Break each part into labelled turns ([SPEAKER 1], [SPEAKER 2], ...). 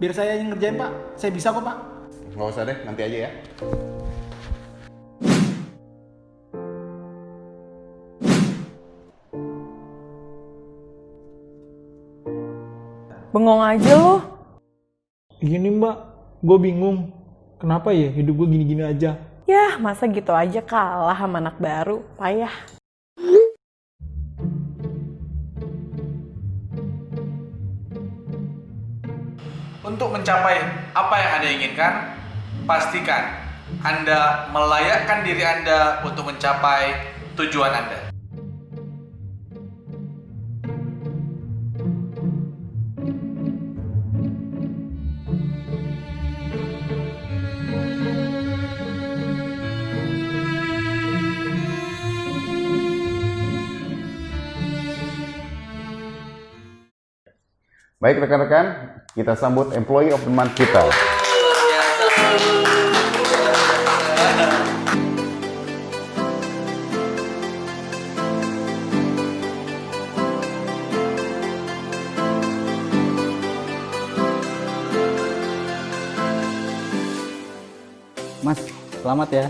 [SPEAKER 1] Biar saya yang ngerjain Pak, saya bisa kok Pak.
[SPEAKER 2] Nggak usah deh, nanti aja ya.
[SPEAKER 3] Bengong aja lo.
[SPEAKER 1] Gini Mbak, gue bingung. Kenapa ya hidup gue gini-gini aja?
[SPEAKER 3] Yah, masa gitu aja kalah sama anak baru, payah.
[SPEAKER 4] Untuk mencapai apa yang Anda inginkan, pastikan Anda melayakkan diri Anda untuk mencapai tujuan Anda.
[SPEAKER 2] Baik rekan-rekan, kita sambut Employee of the Month kita.
[SPEAKER 5] Mas, selamat ya.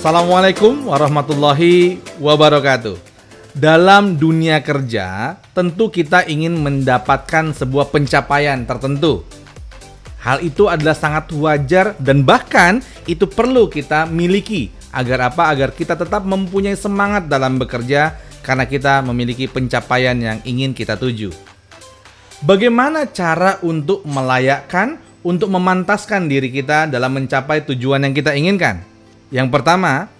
[SPEAKER 4] Assalamualaikum warahmatullahi wabarakatuh. Dalam dunia kerja, tentu kita ingin mendapatkan sebuah pencapaian tertentu. Hal itu adalah sangat wajar dan bahkan itu perlu kita miliki. Agar apa? Agar kita tetap mempunyai semangat dalam bekerja karena kita memiliki pencapaian yang ingin kita tuju. Bagaimana cara untuk melayakkan, untuk memantaskan diri kita dalam mencapai tujuan yang kita inginkan? Yang pertama,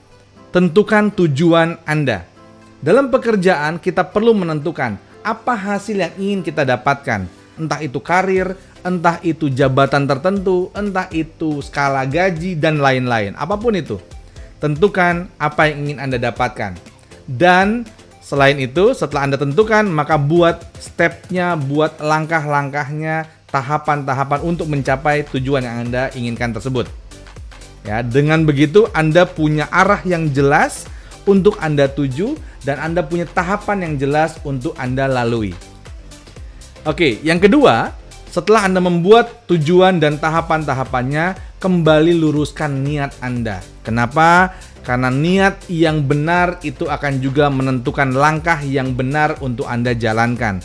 [SPEAKER 4] tentukan tujuan Anda. Dalam pekerjaan, kita perlu menentukan apa hasil yang ingin kita dapatkan. Entah itu karir, entah itu jabatan tertentu, entah itu skala gaji, dan lain-lain. Apapun itu, tentukan apa yang ingin Anda dapatkan. Dan selain itu, setelah Anda tentukan, maka buat stepnya, buat langkah-langkahnya, tahapan-tahapan untuk mencapai tujuan yang Anda inginkan tersebut. Ya, dengan begitu Anda punya arah yang jelas untuk Anda tuju dan Anda punya tahapan yang jelas untuk Anda lalui. Oke, yang kedua, setelah Anda membuat tujuan dan tahapan-tahapannya, kembali luruskan niat Anda. Kenapa? Karena niat yang benar itu akan juga menentukan langkah yang benar untuk Anda jalankan.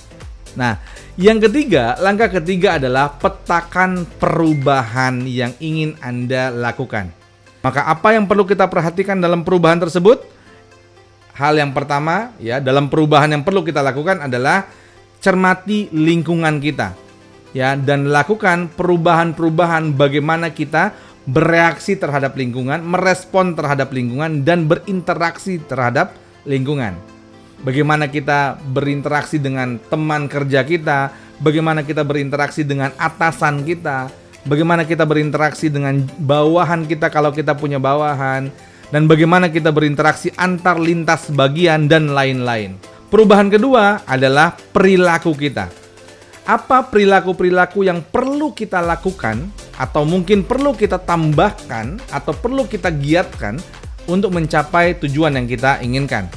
[SPEAKER 4] Nah, yang ketiga, langkah ketiga adalah petakan perubahan yang ingin Anda lakukan. Maka apa yang perlu kita perhatikan dalam perubahan tersebut? Hal yang pertama, ya, dalam perubahan yang perlu kita lakukan adalah cermati lingkungan kita. Ya, dan lakukan perubahan-perubahan bagaimana kita bereaksi terhadap lingkungan, merespon terhadap lingkungan dan berinteraksi terhadap lingkungan. Bagaimana kita berinteraksi dengan teman kerja kita, bagaimana kita berinteraksi dengan atasan kita, bagaimana kita berinteraksi dengan bawahan kita kalau kita punya bawahan, dan bagaimana kita berinteraksi antar lintas bagian dan lain-lain. Perubahan kedua adalah perilaku kita. Apa perilaku-perilaku yang perlu kita lakukan atau mungkin perlu kita tambahkan atau perlu kita giatkan untuk mencapai tujuan yang kita inginkan.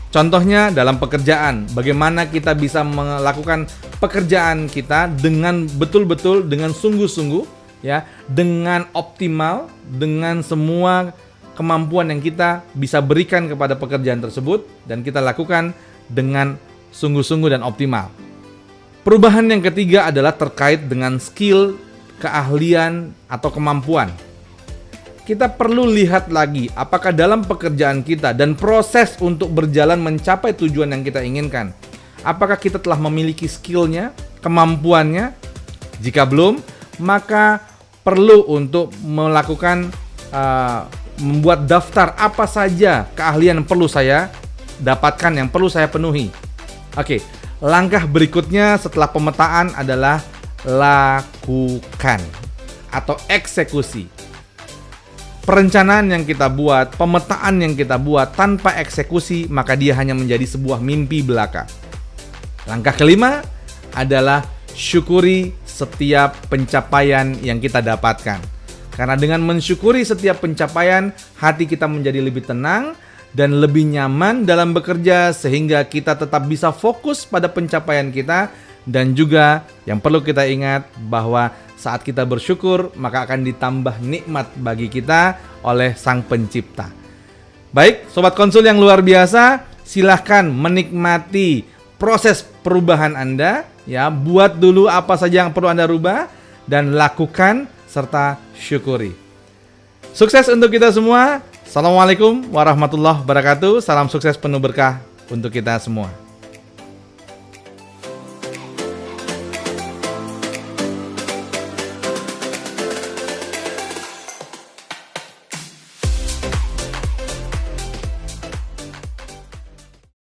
[SPEAKER 4] Contohnya dalam pekerjaan, bagaimana kita bisa melakukan pekerjaan kita dengan betul-betul, dengan sungguh-sungguh, ya, dengan optimal, dengan semua kemampuan yang kita bisa berikan kepada pekerjaan tersebut dan kita lakukan dengan sungguh-sungguh dan optimal. Perubahan yang ketiga adalah terkait dengan skill, keahlian, atau kemampuan. Kita perlu lihat lagi apakah dalam pekerjaan kita dan proses untuk berjalan mencapai tujuan yang kita inginkan, apakah kita telah memiliki skillnya, kemampuannya. Jika belum, maka perlu untuk melakukan membuat daftar apa saja keahlian yang perlu saya dapatkan, yang perlu saya penuhi. Oke, langkah berikutnya setelah pemetaan adalah lakukan atau eksekusi. Perencanaan yang kita buat, pemetaan yang kita buat tanpa eksekusi, maka dia hanya menjadi sebuah mimpi belaka. Langkah kelima adalah syukuri setiap pencapaian yang kita dapatkan. Karena dengan mensyukuri setiap pencapaian, hati kita menjadi lebih tenang dan lebih nyaman dalam bekerja sehingga kita tetap bisa fokus pada pencapaian kita. Dan juga yang perlu kita ingat bahwa saat kita bersyukur maka akan ditambah nikmat bagi kita oleh Sang Pencipta. Baik, Sobat Konsul yang luar biasa, silahkan menikmati proses perubahan Anda, ya. Buat dulu apa saja yang perlu Anda rubah dan lakukan serta syukuri. Sukses untuk kita semua. Assalamualaikum warahmatullahi wabarakatuh. Salam sukses penuh berkah untuk kita semua.